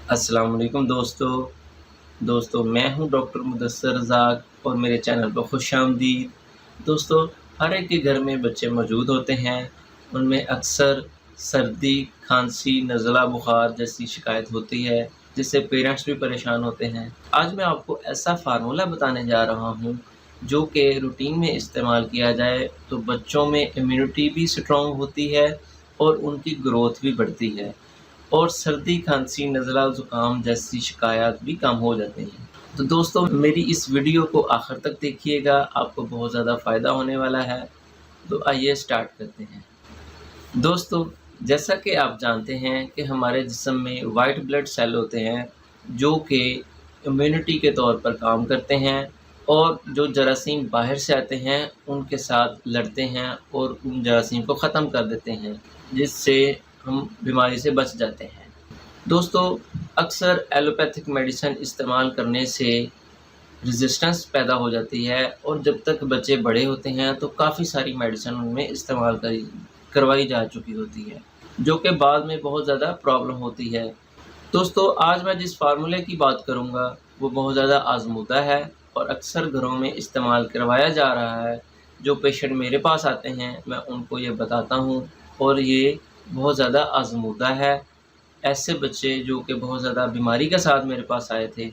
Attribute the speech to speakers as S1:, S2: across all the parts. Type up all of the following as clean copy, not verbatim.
S1: अस्सलाम वालेकुम दोस्तों मैं हूं डॉक्टर मुदस्सर रज़ाक और मेरे चैनल पर खुशामदीद। दोस्तों, हर एक के घर में बच्चे मौजूद होते हैं। उनमें अक्सर सर्दी, खांसी, नज़ला बुखार जैसी शिकायत होती है, जिससे पेरेंट्स भी परेशान होते हैं। आज मैं आपको ऐसा फ़ार्मूला बताने जा रहा हूं जो कि रूटीन में इस्तेमाल किया जाए तो बच्चों में इम्यूनिटी भी स्ट्रॉन्ग होती है और उनकी ग्रोथ भी बढ़ती है और सर्दी, खांसी, नज़ला, ज़ुकाम जैसी शिकायत भी कम हो जाती हैं। तो दोस्तों, मेरी इस वीडियो को आखिर तक देखिएगा, आपको बहुत ज़्यादा फ़ायदा होने वाला है। तो आइए स्टार्ट करते हैं। दोस्तों, जैसा कि आप जानते हैं कि हमारे जिस्म में वाइट ब्लड सेल होते हैं, जो कि इम्यूनिटी के तौर पर काम करते हैं और जो जरासीम बाहर से आते हैं, उनके साथ लड़ते हैं और उन जरासीम को ख़त्म कर देते हैं, जिससे हम बीमारी से बच जाते हैं। दोस्तों, अक्सर एलोपैथिक मेडिसिन इस्तेमाल करने से रेजिस्टेंस पैदा हो जाती है और जब तक बच्चे बड़े होते हैं तो काफ़ी सारी मेडिसिन उनमें इस्तेमाल करवाई जा चुकी होती है, जो कि बाद में बहुत ज़्यादा प्रॉब्लम होती है। दोस्तों, आज मैं जिस फार्मूले की बात करूँगा वो बहुत ज़्यादा आज़मूदा है और अक्सर घरों में इस्तेमाल करवाया जा रहा है। जो पेशेंट मेरे पास आते हैं मैं उनको ये बताता हूँ और ये बहुत ज़्यादा आज़मूदा है। ऐसे बच्चे जो कि बहुत ज़्यादा बीमारी के साथ मेरे पास आए थे,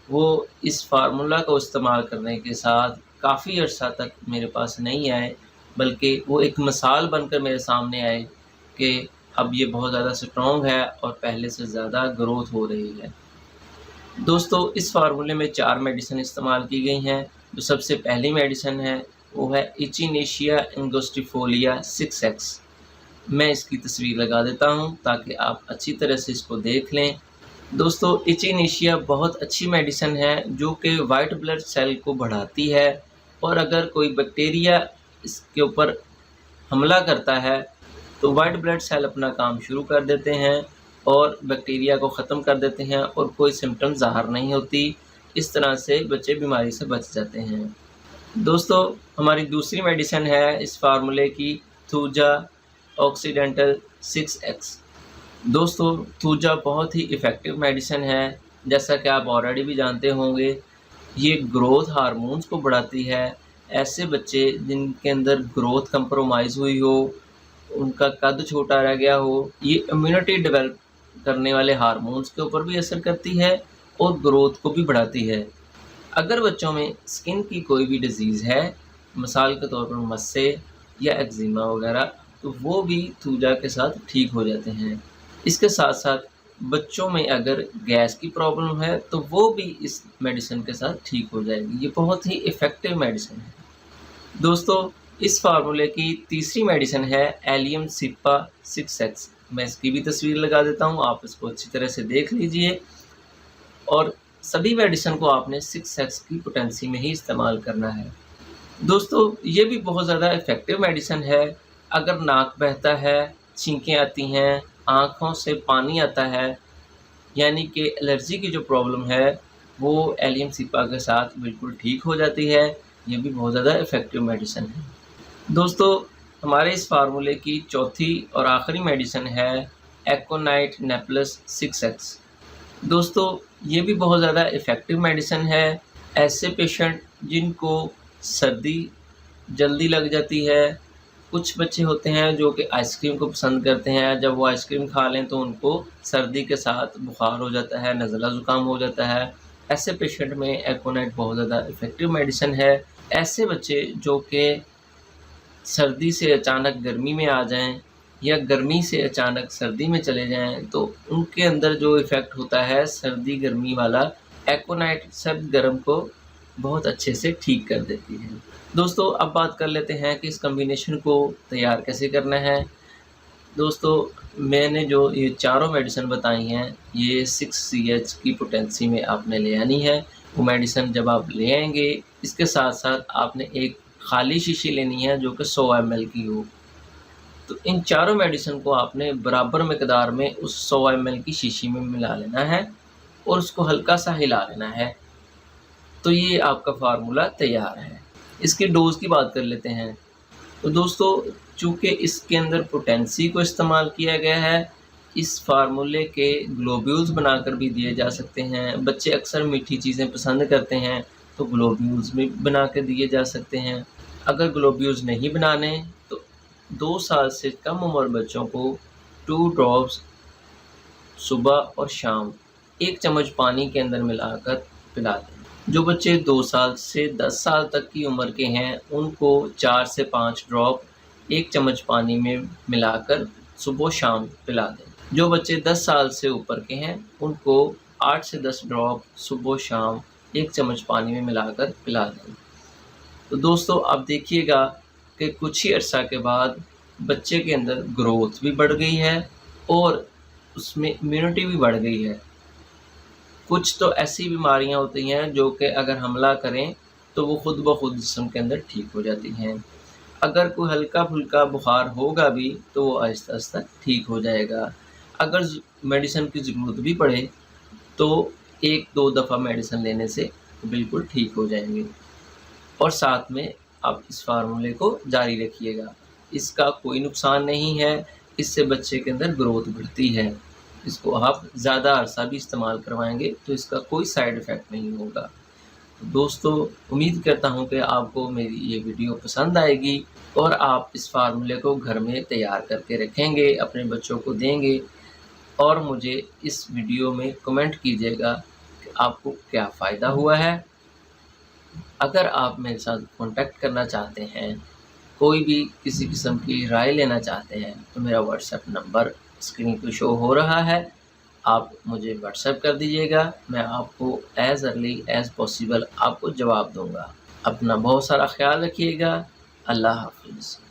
S1: वो इस फ़ार्मूला को इस्तेमाल करने के साथ काफ़ी अर्सा तक मेरे पास नहीं आए, बल्कि वो एक मिसाल बनकर मेरे सामने आए कि अब ये बहुत ज़्यादा स्ट्रॉन्ग है और पहले से ज़्यादा ग्रोथ हो रही है। दोस्तों, इस फ़ार्मूले में 4 मेडिसिन इस्तेमाल की गई हैं। जो सबसे पहली मेडिसिन है, वो है इचिनेशिया एंगोस्टिफोलिया 6X। मैं इसकी तस्वीर लगा देता हूँ ताकि आप अच्छी तरह से इसको देख लें। दोस्तों, इचिनेशिया बहुत अच्छी मेडिसिन है जो कि वाइट ब्लड सेल को बढ़ाती है और अगर कोई बैक्टीरिया इसके ऊपर हमला करता है तो वाइट ब्लड सेल अपना काम शुरू कर देते हैं और बैक्टीरिया को ख़त्म कर देते हैं और कोई सिम्पटम ज़ाहिर नहीं होती। इस तरह से बच्चे बीमारी से बच जाते हैं। दोस्तों, हमारी दूसरी मेडिसिन है इस फार्मूले की, थूजा ऑक्सीडेंटल 6X। दोस्तों, थूजा बहुत ही इफ़ेक्टिव मेडिसिन है। जैसा कि आप ऑलरेडी भी जानते होंगे, ये ग्रोथ हार्मोन्स को बढ़ाती है। ऐसे बच्चे जिनके अंदर ग्रोथ कंप्रोमाइज़ हुई हो, उनका कद छोटा रह गया हो, ये इम्यूनिटी डेवलप करने वाले हार्मोन्स के ऊपर भी असर करती है और ग्रोथ को भी बढ़ाती है। अगर बच्चों में स्किन की कोई भी डिज़ीज़ है, मिसाल के तौर पर मस्से या एक्जिमा वगैरह, तो वो भी थूजा के साथ ठीक हो जाते हैं। इसके साथ-साथ बच्चों में अगर गैस की प्रॉब्लम है, तो वो भी इस मेडिसिन के साथ ठीक हो जाएगी। ये बहुत ही इफ़ेक्टिव मेडिसिन है। दोस्तों, इस फार्मूले की तीसरी मेडिसिन है एलियम सिप्पा 6X। मैं इसकी भी तस्वीर लगा देता हूँ, आप इसको अच्छी तरह से देख लीजिए और सभी मेडिसिन को आपने 6X की पोटेंसी में ही इस्तेमाल करना है। दोस्तों, ये भी बहुत ज़्यादा इफ़ेक्टिव मेडिसिन है। अगर नाक बहता है, छींकें आती हैं, आँखों से पानी आता है, यानी कि एलर्जी की जो प्रॉब्लम है, वो एलियम सिप्पा के साथ बिल्कुल ठीक हो जाती है। ये भी बहुत ज़्यादा इफ़ेक्टिव मेडिसिन है। दोस्तों, हमारे इस फार्मूले की चौथी और आखिरी मेडिसिन है एकोनाइट नेप्लस 6X। दोस्तों, ये भी बहुत ज़्यादा इफ़ेक्टिव मेडिसिन है। ऐसे पेशेंट जिनको सर्दी जल्दी लग जाती है, कुछ बच्चे होते हैं जो कि आइसक्रीम को पसंद करते हैं, जब वो आइसक्रीम खा लें तो उनको सर्दी के साथ बुखार हो जाता है, नज़ला ज़ुकाम हो जाता है। ऐसे पेशेंट में एकोनाइट बहुत ज़्यादा इफ़ेक्टिव मेडिसिन है। ऐसे बच्चे जो कि सर्दी से अचानक गर्मी में आ जाएँ या गर्मी से अचानक सर्दी में चले जाएँ, तो उनके अंदर जो इफ़ेक्ट होता है सर्दी गर्मी वाला, एकोनाइट सर्द गर्म को बहुत अच्छे से ठीक कर देती है। दोस्तों, अब बात कर लेते हैं कि इस कॉम्बिनेशन को तैयार कैसे करना है। दोस्तों, मैंने जो ये चारों मेडिसिन बताई हैं, ये 6CH की पोटेंसी में आपने ले आनी है। वो मेडिसिन जब आप ले आएँगे, इसके साथ-साथ आपने एक खाली शीशी लेनी है जो कि 100 ml की हो। तो इन चारों मेडिसिन को आपने बराबर मिकदार में उस 100 ml की शीशी में मिला लेना है और उसको हल्का-सा हिला लेना है। तो ये आपका फ़ार्मूला तैयार है। इसकी डोज़ की बात कर लेते हैं। तो दोस्तों, चूँकि इसके अंदर पोटेंसी को इस्तेमाल किया गया है, इस फार्मूले के ग्लोब्यूल्स बनाकर भी दिए जा सकते हैं। बच्चे अक्सर मीठी चीज़ें पसंद करते हैं, तो ग्लोब्यूल्स भी बना के दिए जा सकते हैं। अगर ग्लोब्यूल्स नहीं बनाने तो 2 साल से कम उम्र बच्चों को 2 ड्रॉप्स सुबह और शाम 1 चम्मच पानी के अंदर मिलाकर पिला दें। जो बच्चे 2 साल से 10 साल तक की उम्र के हैं, उनको 4 से 5 ड्रॉप 1 चम्मच पानी में मिलाकर सुबह-शाम पिला दें। जो बच्चे 10 साल से ऊपर के हैं, उनको 8 से 10 ड्रॉप सुबह-शाम 1 चम्मच पानी में मिलाकर पिला दें। तो दोस्तों, आप देखिएगा कि कुछ ही अर्सा के बाद बच्चे के अंदर ग्रोथ भी बढ़ गई है और उसमें इम्यूनिटी भी बढ़ गई है। कुछ तो ऐसी बीमारियां होती हैं जो कि अगर हमला करें तो वो खुद ब खुद जिस्म के अंदर ठीक हो जाती हैं। अगर कोई हल्का-फुल्का बुखार होगा भी तो वो आहिस्ता-आहिस्ता ठीक हो जाएगा। अगर मेडिसिन की ज़रूरत भी पड़े तो 1-2 दफ़ा मेडिसिन लेने से बिल्कुल ठीक हो जाएँगे। और साथ में आप इस फ़ार्मूले को जारी रखिएगा। इसका कोई नुकसान नहीं है, इससे बच्चे के अंदर ग्रोथ बढ़ती है। इसको आप ज़्यादा अरसा भी इस्तेमाल करवाएँगे तो इसका कोई साइड इफ़ेक्ट नहीं होगा। तो दोस्तों, उम्मीद करता हूँ कि आपको मेरी ये वीडियो पसंद आएगी और आप इस फ़ार्मूले को घर में तैयार करके रखेंगे, अपने बच्चों को देंगे और मुझे इस वीडियो में कमेंट कीजिएगा कि आपको क्या फ़ायदा हुआ है। अगर आप मेरे साथ कॉन्टैक्ट करना चाहते हैं, कोई भी किसी किस्म की राय लेना चाहते हैं, तो मेरा व्हाट्सएप नंबर स्क्रीन पे शो हो रहा है। आप मुझे व्हाट्सएप कर दीजिएगा, मैं आपको एज़ अर्ली एज़ पॉसिबल आपको जवाब दूँगा। अपना बहुत सारा ख़्याल रखिएगा। अल्लाह हाफ़िज़।